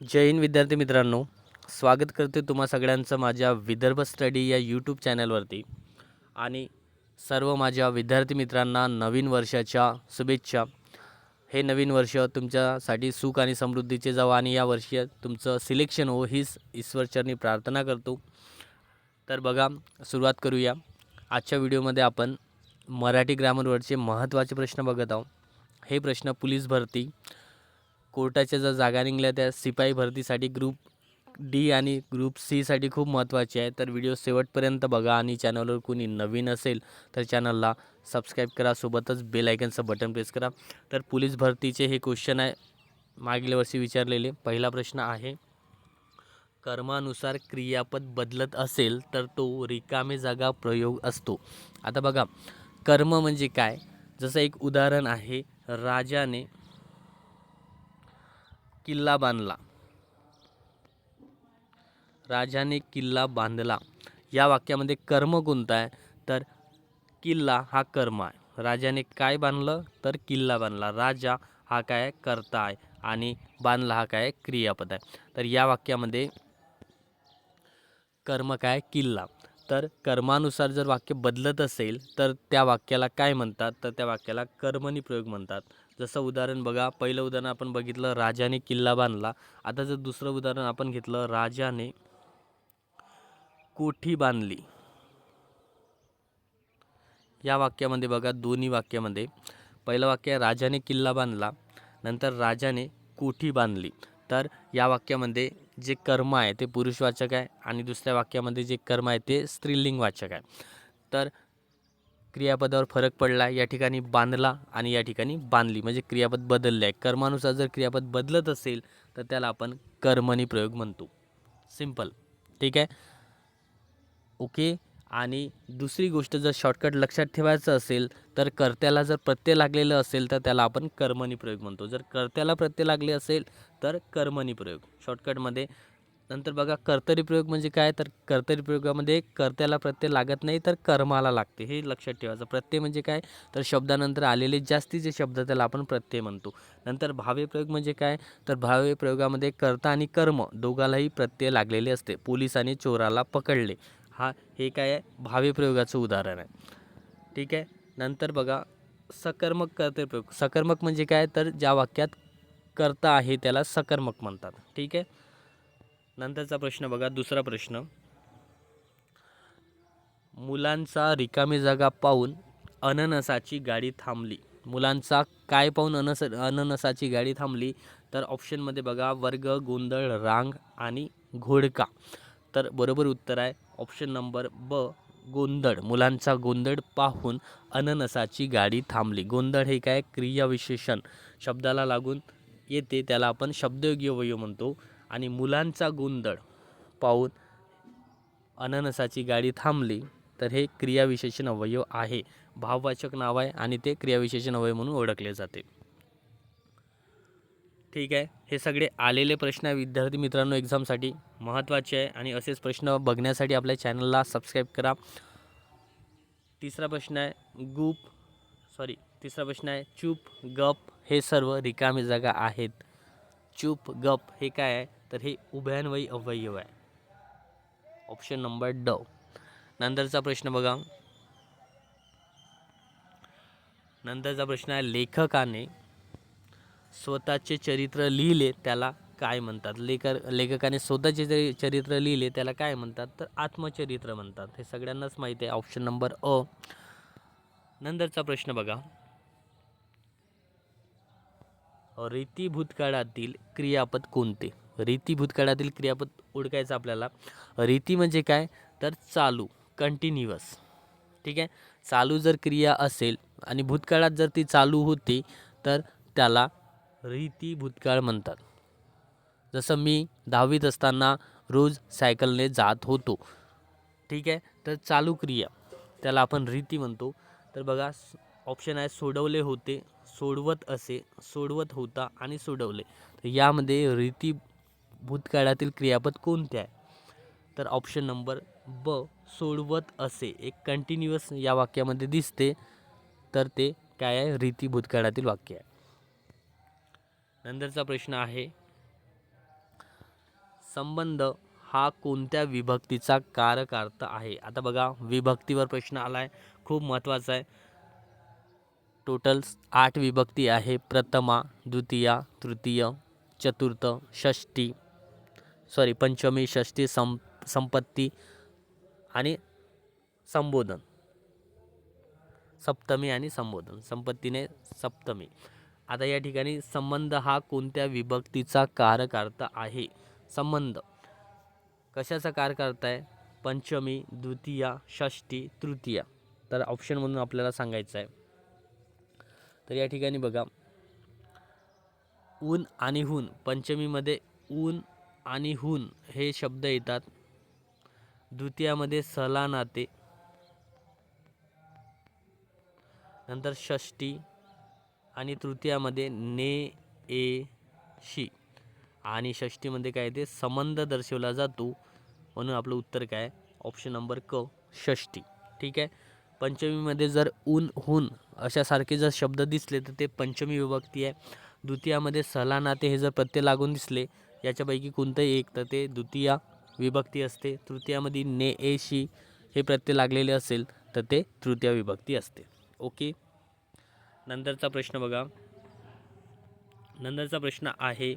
जय हिंद विद्यार्थी मित्रांनो, स्वागत करते तुम्हा सगळ्यांचं माझ्या विदर्भ स्टडी या यूट्यूब चॅनलवरती. आणि सर्व माझ्या विद्यार्थी मित्रांना नवीन वर्षाच्या शुभेच्छा. हे नवीन वर्ष तुमच्यासाठी सुख आणि समृद्धीचे जावो आणि या वर्षी तुमचं सिलेक्शन हो हीच ईश्वरचरणी प्रार्थना करतो. तर बघा, सुरुवात करूया. आजच्या व्हिडिओमध्ये आपण मराठी ग्रामरवरचे महत्त्वाचे प्रश्न बघत आहोत. हे प्रश्न पोलीस भरती, कोर्टाच्या ज्या जागा निघल्या त्या सिपाई भरतीसाठी ग्रुप डी आणि ग्रुप सीसाठी खूप महत्त्वाचे आहे. तर व्हिडिओ शेवटपर्यंत बघा आणि चॅनलवर कोणी नवीन असेल तर चॅनलला सबस्क्राईब करा, सोबतच बेल आयकनचं बटन प्रेस करा. तर पोलीस भरतीचे हे क्वेश्चन आहे मागील वर्षी विचारलेले. पहिला प्रश्न आहे, कर्मानुसार क्रियापद बदलत असेल तर तो रिकामे जागा प्रयोग असतो. आता बघा, कर्म म्हणजे काय? जसं एक उदाहरण आहे, राजाने किल्ला बांधला. राजाने किल्ला बांधला या वाक्यामध्ये कर्म कोणता आहे? तर किल्ला हा कर्म आहे. राजाने काय बांधलं? तर किल्ला बांधला. राजा हा काय आहे? कर्ता आहे आणि बांधला हा काय आहे? क्रियापद आहे. तर या वाक्यामध्ये कर्म काय? किल्ला. तर कर्मानुसार जर वाक्य बदलत असेल तर त्या वाक्याला काय म्हणतात? तर त्या वाक्याला कर्मणी प्रयोग म्हणतात. जसं उदाहरण बघा, पहिलं उदाहरण आपण बघितलं, राजाने किल्ला बांधला. आता जर दुसरं उदाहरण आपण घेतलं, राजाने कोठी बांधली. या वाक्यामध्ये बघा, दोन्ही वाक्यामध्ये पहिलं वाक्य आहे राजाने किल्ला बांधला, नंतर राजाने कोठी बांधली. तर या वाक्यामध्ये जे कर्म आहे ते पुरुषवाचक आहे आणि दुसऱ्या वाक्यामध्ये जे कर्म आहे ते स्त्रीलिंगवाचक आहे. तर क्रियापदावर फरक पडला. या ठिकाणी बांधला आणि या ठिकाणी बांधली, म्हणजे क्रियापद बदलले आहे. कर्मानुसार जर क्रियापद बदलत असेल तर त्याला आपण कर्मणी प्रयोग म्हणतो. सिंपल, ठीक आहे, ओके. आणि दुसरी गोष्ट, जर शॉर्टकट लक्षात ठेवायचं असेल तर कर्त्याला जर प्रत्यय लागलेलं असेल तर त्याला आपण कर्मणी प्रयोग म्हणतो. जर कर्त्याला प्रत्यय लागले असेल तर कर्मणी प्रयोग शॉर्टकटमध्ये. नंतर बघा, कर्तरी प्रयोग म्हणजे काय? तर कर्तरी प्रयोगामध्ये कर्त्याला प्रत्यय लागत नाही तर कर्माला लागते, हे लक्षात ठेवायचं. प्रत्यय म्हणजे काय? तर शब्दानंतर आलेले जास्तीचे शब्द त्याला आपण प्रत्यय म्हणतो. नंतर भावे प्रयोग म्हणजे काय? तर भावे प्रयोगामध्ये कर्ता आणि कर्म दोघालाही प्रत्यय लागलेले असते. पोलिसाने चोराला पकडले, हे काय आहे? भावे प्रयोगाचं उदाहरण आहे, ठीक आहे. नंतर बघा, सकर्मक कर्तरी प्रयोग. सकर्मक म्हणजे काय? तर ज्या वाक्यात कर्ता आहे त्याला सकर्मक म्हणतात, ठीक आहे. नंतरचा प्रश्न बघा, दुसरा प्रश्न, मुलांचा रिकामी जागा पाहून अननसाची गाडी थांबली. मुलांचा काय पाहून अननसाची गाडी थांबली? तर ऑप्शनमध्ये बघा, वर्ग, गोंधळ, रांग आणि घोडका. तर बरोबर उत्तर आहे ऑप्शन नंबर ब, गोंधळ. मुलांचा गोंधळ पाहून अननसाची गाडी थांबली. गोंधळ हे काय? क्रियाविशेषण शब्दाला लागून येते, त्याला आपण शब्दयोगी अवयव म्हणतो. आणि मुलांचा गोंधळ पाहून अननसाची गाडी थांबली, तर हे क्रियाविशेषण अवयव आहे. भाववाचक नाव आहे आणि ते क्रियाविशेषण अवयव म्हणून ओळखले जाते, ठीक आहे. हे सगळे आलेले प्रश्न आहे विद्यार्थी मित्रांनो, एक्झामसाठी महत्त्वाचे आहे आणि असेच प्रश्न बघण्यासाठी आपल्या चॅनलला सबस्क्राईब करा. तिसरा प्रश्न आहे तिसरा प्रश्न आहे, चूप, गप हे सर्व रिकामी जागा आहेत. चूप, गप हे काय आहे? तर हे उभयान्वयी अवयव आहे, ऑप्शन नंबर ड. नंतरचा प्रश्न बघा, नंतरचा प्रश्न आहे, लेखकाने स्वतःचे चरित्र लिहिले त्याला काय म्हणतात? लेखकाने स्वतःचे चरित्र लिहिले त्याला काय म्हणतात? तर आत्मचरित्र म्हणतात. हे सगळ्यांनाच माहिती आहे, ऑप्शन नंबर अ. नंतरचा प्रश्न बघा, रीती भूतकाळातील क्रियापद कोणते? रीती भूतकाळातील क्रियापद ओळखायचं आपल्याला. रीती म्हणजे काय? तर चालू, कंटिन्युअस, ठीक आहे. चालू जर क्रिया असेल आणि भूतकाळात जर ती चालू होती तर त्याला रीती भूतकाळ म्हणतात. जसं मी 10वीत असताना रोज सायकलने जात होतो, ठीक आहे. तर चालू क्रिया त्याला आपण रीती म्हणतो. तर बघा, ऑप्शन आहे, सोडवले होते, सोडवत असे, सोडवत होता आणि सोडवले. तर यामध्ये रीती भूतकाळातील क्रियापद कोणते आहे? तर ऑप्शन नंबर ब, सोडवत असे. एक कंटिन्युअस या वाक्यामध्ये दिसते, तर ते काय आहे? रीती भूतकाळातील वाक्य आहे. नंतरचा प्रश्न आहे, संबंध हा कोणत्या विभक्तीचा कारकार्थ आहे? आता बघा, विभक्तीवर प्रश्न आलाय, खूप महत्त्वाचा आहे. टोटल 8 विभक्ती आहे. प्रथमा, द्वितीया, तृतीय, चतुर्थ, षष्ठी, पंचमी, षष्ठी, संपत्ती आणि संबोधन. सप्तमी आणि संबोधन. संपत्तीने सप्तमी. आता या ठिकाणी संबंध हा कोणत्या विभक्तीचा कारकार्थ आहे? संबंध कशाचा कारकार्थ आहे? पंचमी, द्वितीया, षष्ठी, तृतीया. तर ऑप्शन म्हणून आपल्याला सांगायचं आहे. तर या ठिकाणी बघा, ऊन आणि हून. पंचमीमध्ये ऊन आणि हून हे शब्द येतात. द्वितीयामध्ये सला नाते. नंतर षष्ठी आणि तृतीयामध्ये ने ए शी. आणि षष्ठीमध्ये काय ते संबंध दर्शवला जातो, म्हणून आपलं उत्तर काय? ऑप्शन नंबर क, षष्ठी. ठीक आहे. पंचमीमध्ये जर ऊन हून अशासारखे जर शब्द दिसले तर ते पंचमी विभक्ती आहे. द्वितीयामध्ये सला नाते हे जर प्रत्यय लागून दिसले याच्यापैकी कोणतंही एक तर ते द्वितीया विभक्ती असते. तृतीयामध्ये ने ए शी हे प्रत्यय लागलेले असेल तर ते तृतीया विभक्ती असते. ओके. नंतरचा प्रश्न बघा. नंतरचा प्रश्न आहे,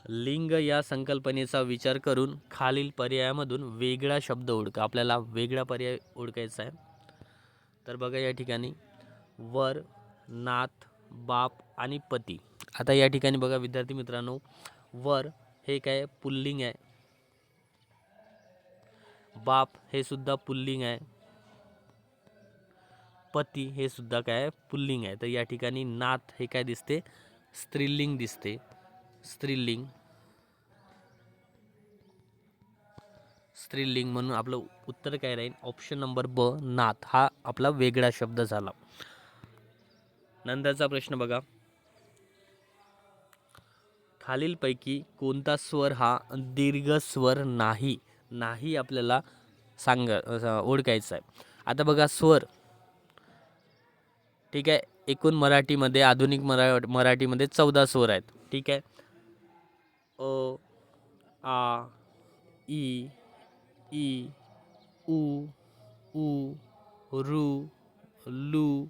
लिंग या संकल्पनेचा विचार करून खालील पर्यायामधून वेगळा शब्द ओळखा. आपल्याला वेगळा पर्याय ओळखायचा आहे. तर बघा या ठिकाणी वर, नाथ, बाप आणि पती. आता या ठिकाणी बघा विद्यार्थी मित्रांनो, वर हे काय पुल्लिंग आहे. बाप हे सुद्धा पुल्लिंग आहे. पती हे सुद्धा काय पुल्लिंग आहे. तर या ठिकाणी नाथ हे काय दिसते? स्त्रीलिंग दिसते. स्त्रीलिंग म्हणून आपलं उत्तर काय राहील? ऑप्शन नंबर ब, नाथ हा आपला वेगळा शब्द झाला. नंतरचा प्रश्न बघा, खालीलपैकी कोणता स्वर हा दीर्घ स्वर नाही? नाही आपल्याला ओळखायचा आहे. आता बघा स्वर, ठीक आहे, एकूण मराठीमध्ये, आधुनिक मराठीमध्ये 14 स्वर आहेत. ठीक आहे. अ, आ, ई, ई, उ, ऊ, रू, लू,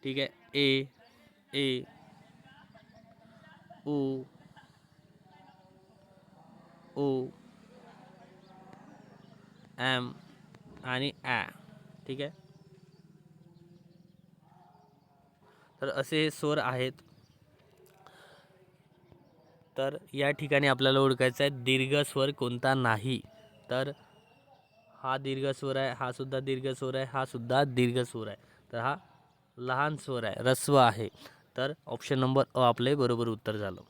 ठीक आहे, ए, ओ, एम आणि ॲ. ठीक आहे. तर असे स्वर आहेत. तर या ठिकाणी आपल्याला ओळखायचा आहे दीर्घ स्वर कोणता नाही. तर हा दीर्घ स्वर आहे, हा सुद्धा दीर्घ स्वर आहे, हा सुद्धा दीर्घ स्वर आहे. तर हा लहान स्वर आहे, ऱ्हस्व आहे. तर ऑप्शन नंबर अ आपले बरोबर उत्तर झालं.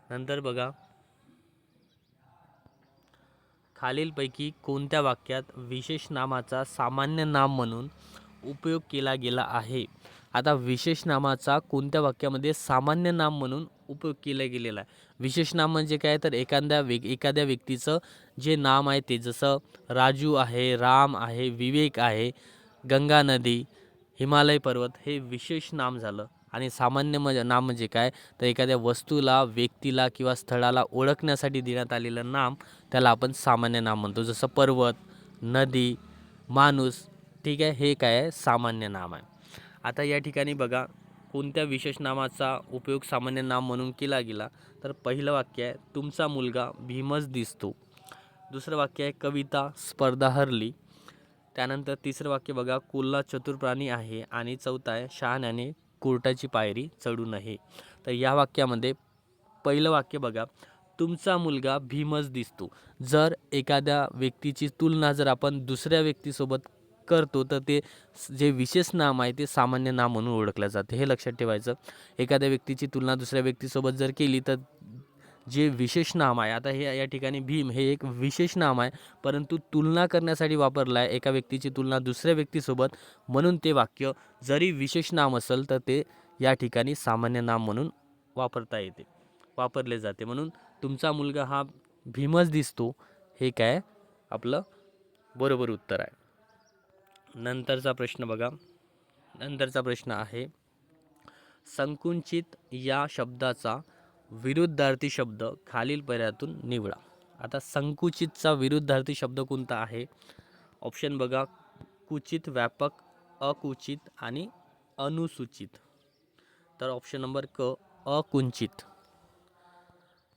नंतर बघा, खालीलपैकी कोणत्या वाक्यात विशेष नामाचा सामान्य नाम म्हणून उपयोग केला गेला आहे? आता विशेष नामाचा कोणत्या वाक्यामध्ये सामान्य नाम म्हणून उपयोग केला गेलेला आहे? विशेष नाम म्हणजे काय? तर एखाद्या व्यक्तीचं जे नाम आहे ते, जसं राजू आहे, राम आहे, विवेक आहे, गंगा नदी, हिमालय पर्वत, हे विशेष नाम झालं. आणि सामान्य नाम म्हणजे काय? तर एखाद्या वस्तूला, व्यक्तीला किंवा स्थळाला ओळखण्यासाठी देण्यात आलेलं नाम त्याला आपण सामान्य नाम म्हणतो. जसं पर्वत, नदी, माणूस, ठीक आहे, हे काय आहे? सामान्य नाम आहे. आता या ठिकाणी बघा, कोणत्या विशेष नामाचा उपयोग सामान्य नाम म्हणून केला गेला? तर पहिलं वाक्य आहे, तुमचा मुलगा भीमच दिसतो. दुसरं वाक्य आहे, कविता स्पर्धा हरली. त्यानंतर तिसरं वाक्य बघा, कोल्हा चतुर प्राणी आहे. आणि चौथं आहे, शहाण्याने कोर्टाची पायरी चढू नये. तर या वाक्यामध्ये पहिलं वाक्य बघा, तुमचा मुलगा भीमच दिसतो. जर एखाद्या व्यक्तीची तुलना जर आपण दुसऱ्या व्यक्तीसोबत करतो तर ते जे विशेष नाम आहे ते सामान्य नाम म्हणून ओळखलं जाते. हे लक्षात ठेवायचं. एखाद्या व्यक्तीची तुलना दुसऱ्या व्यक्तीसोबत जर केली तर जे विशेष नाम आहे, आता हे या ठिकाणी भीम हे एक विशेष नाम आहे, परंतु तुलना करण्यासाठी वापरलं आहे, एका व्यक्तीची तुलना दुसऱ्या व्यक्तीसोबत, म्हणून ते वाक्य जरी विशेष नाम असेल तर ते या ठिकाणी सामान्य नाम म्हणून वापरले जाते. म्हणून तुमचा मुलगा हा भीमच दिसतो हे काय आपलं बरोबर उत्तर आहे. नंतरचा प्रश्न बघा. नंतरचा प्रश्न आहे, संकुचित या शब्दाचा विरुद्धार्थी शब्द खालील पर्यायातून निवडा. आता संकुचितचा विरुद्धार्थी शब्द कोणता आहे? ऑप्शन बघा, कुचित, व्यापक, अकुचित आणि अनुसूचित. तर ऑप्शन नंबर क, अकुंचित.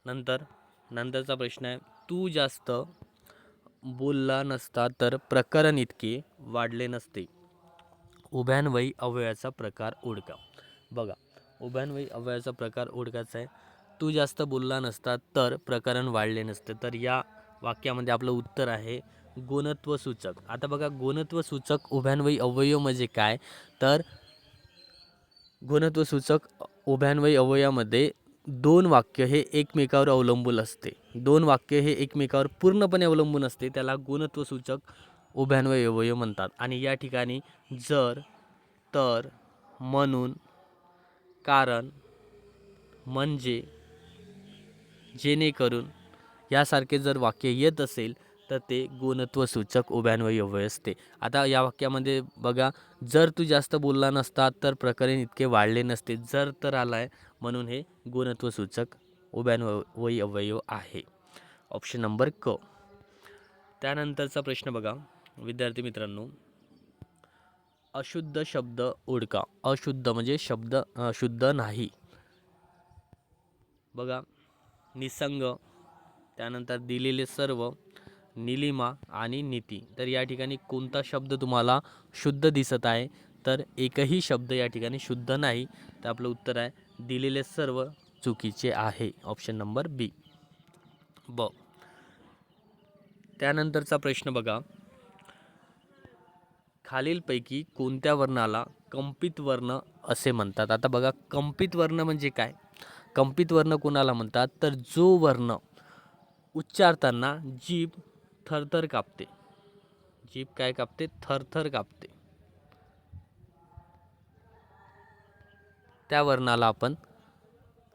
नंतरचा प्रश्न आहे, तू जास्त बोलला नसता तर प्रकरण इतके वाढले नसते. उभयान्वयी अव्ययाचा प्रकार ओळखा. बघा, उभयान्वयी अव्ययाचा प्रकार ओळखायचा आहे. तू जास्त बोलला नसता तर प्रकरण वाढले नसते. तर या वाक्यामध्ये आपलं उत्तर आहे गुणत्व सूचक. आता बघा, गुणत्व सूचक उभयान्वयी अव्यय म्हणजे काय? तर गुणत्व सूचक उभयान्वयी अव्ययामध्ये दोन वाक्य हे एकमेकावर अवलंबून असते. दोन वाक्य हे एकमेकावर पूर्णपणे अवलंबून असते, त्याला गुणत्व सूचक उभयान्वयी अव्यय म्हणतात. आणि या ठिकाणी जर, तर, म्हणून, कारण, म्हणजे, जेणेकरून यासारखे जर वाक्य येत असेल तर ते गुणत्व सूचक उभयान्वयी अव्यय असते. आता या वाक्यामध्ये बघा, जर तू जास्त बोलला नसता तर प्रकरण इतके वाढले नसते. जर तर आलाय म्हणून हे गुणत्व सूचक उभयान्वयी अव्यय आहे. ऑप्शन नंबर क. त्यानंतरचा प्रश्न बघा विद्यार्थी मित्रांनो, अशुद्ध शब्द ओळखा. अशुद्ध म्हणजे शब्द शुद्ध नाही. बघा, निसंग, त्यानंतर दिलेले सर्व, निलिमा आणि नीती. तर या ठिकाणी कोणता शब्द तुम्हाला शुद्ध दिसत आहे? तर एकही शब्द या ठिकाणी शुद्ध नाही. तर आपलं उत्तर आहे दिलेले सर्व चुकीचे आहे. ऑप्शन नंबर बी. त्यानंतरचा प्रश्न बघा, खालीलपैकी कोणत्या वर्णाला कंपित वर्ण असे म्हणतात? आता बघा, कंपित वर्ण म्हणजे काय? कंपित वर्ण कोणाला म्हणतात? तर जो वर्ण उच्चारताना जीभ थरथर कापते. जीभ काय कापते? थरथर कापते. त्या वर्णाला आपण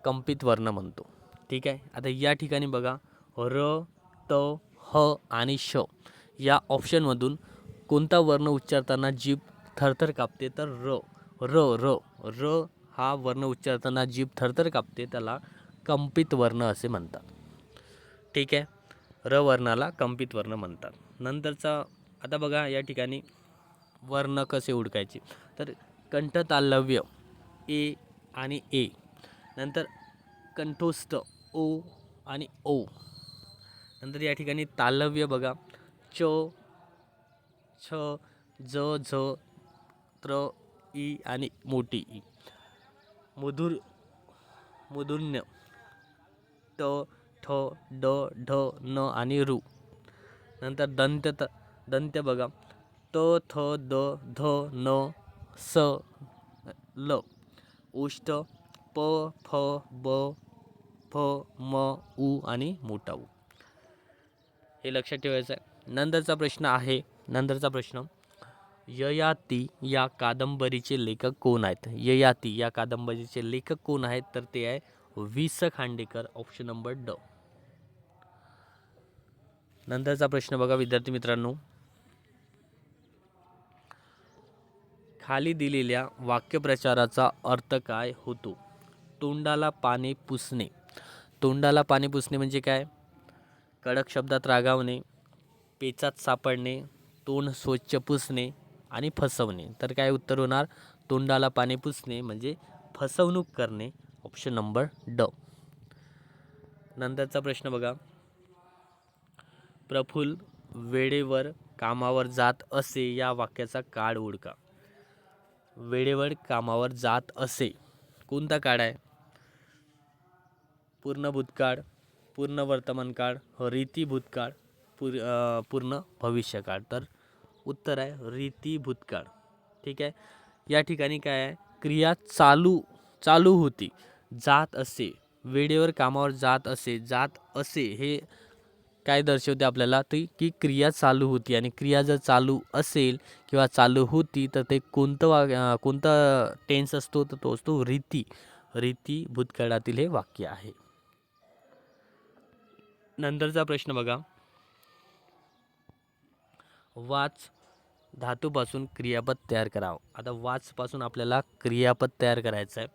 कंपित वर्ण म्हणतो. ठीक आहे. आता या ठिकाणी बघा, र, त, ह आणि श या ऑप्शनमधून कोणता वर्ण उच्चारताना जीभ थरथर कापते? तर र. र र र हा वर्ण उच्चारताना जीभ थरथर कापते, त्याला कंपित वर्ण असे म्हणतात. ठीक आहे. र वर्णाला कंपित वर्ण म्हणतात. नंतरचा आता बघा, या ठिकाणी वर्ण कसे ओळखायचे? तर कंठतालव्य ए आणि ए, नंतर कंठोस्थ ओ आणि ओ, नंतर या ठिकाणी तालव्य बघा, च, छ, ज, झ, त्र, ई आणि मोठी ई, मूर्धन्य ट, ठ, ड, ढ, न आणि रू. नंतर दंत्य बघा, त, थ, द, ध, न, स, ल. ओष्ठ प, फ, ब, फ, म, उ आणि मोठा उ. हे लक्षात ठेवायचं आहे. नंतरचा प्रश्न, ययाती या कादंबरीचे लेखक कोण आहेत? ययाती या कादंबरीचे लेखक कोण आहेत? तर ते आहे वि. स. खांडेकर. ऑप्शन नंबर ड. नंतरचा प्रश्न बघा विद्यार्थी मित्रांनो, खाली दिलेल्या वाक्यप्रचाराचा अर्थ काय होतो? तोंडाला पाणी पुसणे. तोंडाला पाणी पुसणे म्हणजे काय? कडक शब्दात रागावणे, पेचात सापडणे, तोंड स्वच्छ पुसणे आणि फसवणे. तर काय उत्तर होणार? तोंडाला पाणी पुसणे म्हणजे फसवणूक करणे. ऑप्शन नंबर ड. नंतरचा प्रश्न बघा, प्रफुल्ल वेळेवर कामावर जात असे या वाक्याचा काळ ओळखा. वेळेवर कामावर जात असे कोणता काळ आहे? पूर्ण भूतकाळ, पूर्ण वर्तमानकाळ, रीती भूतकाळ, पूर्ण भविष्यकाळ. तर उत्तर आहे रीती भूतकाळ. ठीक आहे. या ठिकाणी काय आहे? क्रिया चालू होती, जात असे, वेळेवर कामावर जात असे हे काय दर्शवते आपल्याला? की क्रिया चालू होती, आणि क्रिया जर चालू असेल किंवा चालू होती तर ते कोणता टेन्स असतो? तर तो असतो रीती भूतकाळातील हे वाक्य आहे. नंतरचा प्रश्न बघा, वाच धातूपासून क्रियापद तयार करावं. आता वाचपासून आपल्याला क्रियापद तयार करायचं आहे.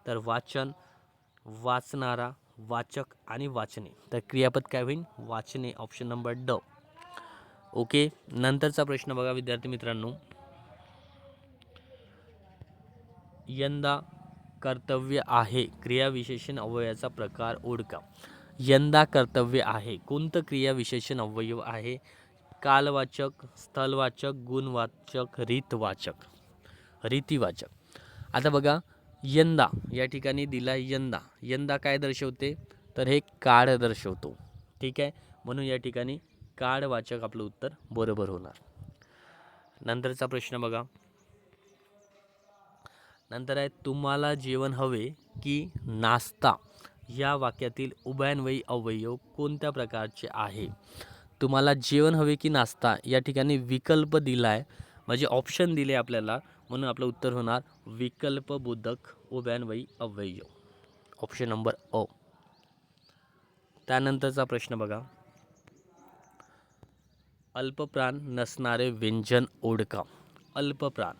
तर वाचन, वाचणारा, वाचक आणि वाचणे. तर क्रियापद काय होईल? वाचणे. ऑप्शन नंबर ड. ओके. नंतरचा प्रश्न बघा विद्यार्थी मित्रांनो. यंदा कर्तव्य आहे क्रियाविशेषण अवयवाचा प्रकार ओळखा. यंदा कर्तव्य आहे कोणतं क्रियाविशेषण अवयव आहे? कालवाचक, स्थलवाचक, गुणवाचक, रीतवाचक, रीतिवाचक. आता बघा यंदा या ठिकाणी दिला यंदा. यंदा काय दर्शवते? तर हे काळ दर्शवतो. ठीक आहे, म्हणून या ठिकाणी काळवाचक आपलं उत्तर बरोबर होणार. नंतरचा प्रश्न बघा. नंतर आहे तुम्हाला जेवण हवे की नाश्ता या वाक्यातील उभयान्वयी अवयव कोणत्या प्रकारचे आहे? तुम्हाला जेवण हवे की नाश्ता या ठिकाणी विकल्प दिला आहे, म्हणजे ऑप्शन दिले आपल्याला, म्हणून आपलं उत्तर होणार विकल्पबोधक उभयान्वयी अवयव. ऑप्शन नंबर अ. त्यानंतरचा प्रश्न बघा. अल्पप्राण नसणारे व्यंजन ओळखा. अल्पप्राण.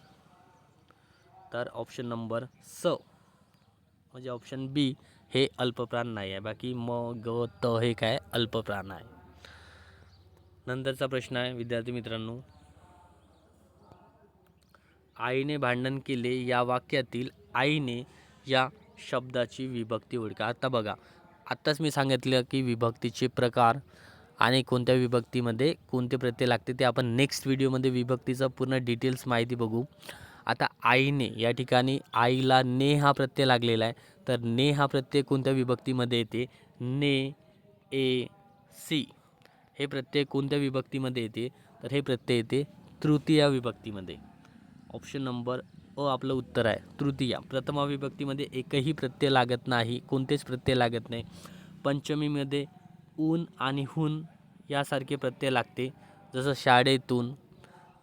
तर ऑप्शन नंबर स, म्हणजे ऑप्शन बी हे अल्पप्राण नाही आहे. बाकी म, ग, त हे काय अल्पप्राण आहे. नंतरचा प्रश्न आहे विद्यार्थी मित्रांनो. आईने भांडण केले या वाक्यातील आईने या शब्दाची विभक्ती ओळखा. आता बघा, आत्ताच मी सांगितलं की विभक्तीचे प्रकार आणि कोणत्या विभक्तीमध्ये कोणते प्रत्यय लागते ते आपण नेक्स्ट व्हिडिओमध्ये विभक्तीचं पूर्ण डिटेल्स माहिती बघू. आता आईने या ठिकाणी आईला ने हा प्रत्यय लागलेला आहे, तर ने हा प्रत्यय कोणत्या विभक्तीमध्ये येते? ने, ए, सी हे प्रत्यय कोणत्या विभक्तीमध्ये येते? तर हे प्रत्यय येते तृतीया विभक्तीमध्ये. ऑप्शन नंबर अ आपलं उत्तर आहे, तृतीया. प्रथमा विभक्तीमध्ये एकही प्रत्यय लागत नाही, कोणतेच प्रत्यय लागत नाही. पंचमीमध्ये ऊन आणि हुन यासारखे प्रत्यय लागते, जसं शाळेतून.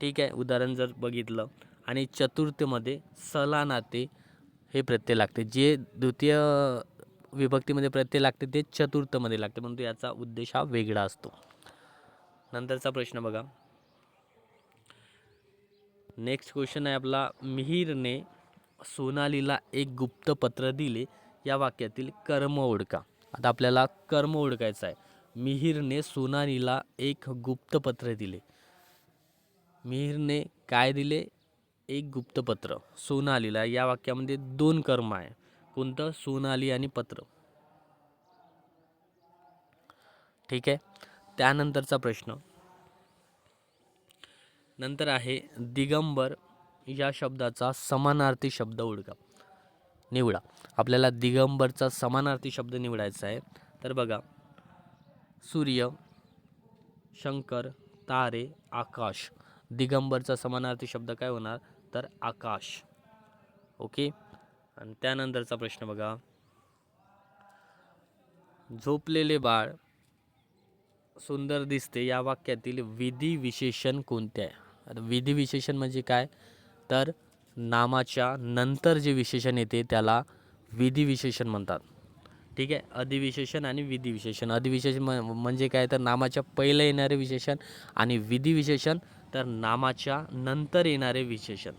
ठीक आहे, उदाहरण जर बघितलं. आणि चतुर्थमध्ये सला नाते हे प्रत्यय लागते. जे द्वितीय विभक्तीमध्ये प्रत्यय लागते ते चतुर्थमध्ये लागते, परंतु याचा उद्देश हा वेगळा असतो. नंतरचा प्रश्न बघा. नेक्स्ट क्वेश्चन आहे आपला. मिहिरने सोनालीला एक गुप्त पत्र दिले या वाक्यातील कर्म ओळखा. आता आपल्याला कर्म ओळखायचं आहे. मिहिरने सोनालीला एक गुप्त पत्र दिले. मिहिरने काय दिले? एक गुप्तपत्र सोनालीला. या वाक्यामध्ये दोन कर्म आहे. कोणतं? सोनाली आणि पत्र. ठीक आहे. त्यानंतरचा प्रश्न नंतर आहे दिगंबर या शब्दाचा समानार्थी शब्द ओळखा. निवडा. आपल्याला दिगंबरचा समानार्थी शब्द निवडायचा आहे. तर बघा, सूर्य, शंकर, तारे, आकाश. दिगंबरचा समानार्थी शब्द काय होणार? तर आकाश. ओके. आणि त्यानंतरचा प्रश्न बघा. झोपलेले बाळ सुंदर दिसते या वाक्यातील विधी विशेषण कोणते आहे? आता विधी विशेषण म्हणजे काय? तर नामाच्या नंतर जे विशेषण येते त्याला विधी विशेषण म्हणतात. ठीक आहे. अधिविशेषण आणि विधी विशेषण. अधिविशेषण म्हणजे काय? तर नामाच्या पहिले येणारे विशेषण, आणि विधी विशेषण तर नामाच्या नंतर येणारे विशेषण.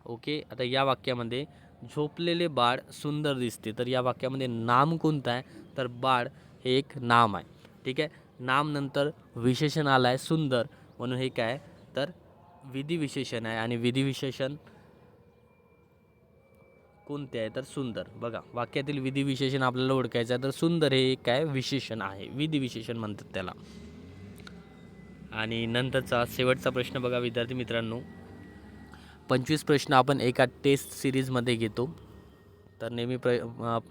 ओके. आता या वाक्यामध्ये झोपलेले बाळ सुंदर दिसते, तर या वाक्यामध्ये नाम कोणतं आहे? तर बाळ हे एक नाम आहे. ठीक आहे. नाम नंतर विशेषण आलं आहे सुंदर, म्हणून हे काय? तर विधी विशेषण आहे. आणि विधी विशेषण कोणते आहे? तर सुंदर. बघा, वाक्यातील विधी विशेषण आपल्याला ओळखायचं आहे, तर सुंदर हे एक काय विशेषण आहे, विधी विशेषण म्हणतात त्याला. आणि नंतरचा शेवटचा प्रश्न बघा विद्यार्थी मित्रांनो. 25 प्रश्न आपण एका टेस्ट सिरीजमध्ये घेतो, तर नेहमी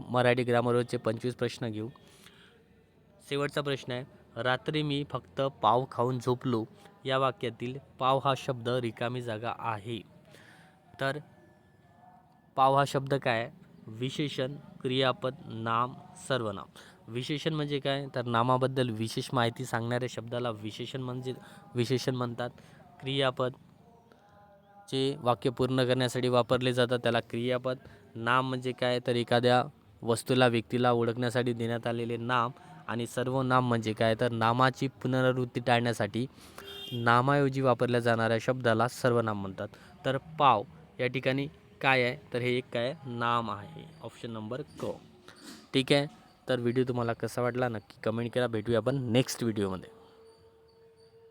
मराठी ग्रामरचे 25 प्रश्न घेऊ. शेवटचा प्रश्न आहे. रात्री मी फक्त पाव खाऊन झोपलो या वाक्यातील पाव हा शब्द रिकामी जागा आहे. तर पाव हा शब्द काय? विशेषण, क्रियापद, नाम, सर्वनाम. विशेषण म्हणजे काय? तर नामाबद्दल विशेष माहिती सांगणाऱ्या शब्दाला विशेषण म्हणतात. क्रियापद जे वाक्य पूर्ण करण्यासाठी वापरले जातात त्याला क्रियापद. नाम म्हणजे काय? तर एखाद्या वस्तूला, व्यक्तीला ओळखण्यासाठी देण्यात आलेले नाम. आणि सर्वनाम म्हणजे काय? तर नामाची पुनरावृत्ती टाळण्यासाठी नामाऐवजी वापरल्या जाणाऱ्या शब्दाला सर्वनाम म्हणतात. तर पाव या ठिकाणी काय आहे? तर हे एक काय? नाम आहे. ऑप्शन नंबर क. ठीक आहे. तर व्हिडिओ तुम्हाला कसा वाटला नक्की कमेंट करा. भेटूया आपण नेक्स्ट व्हिडिओमध्ये.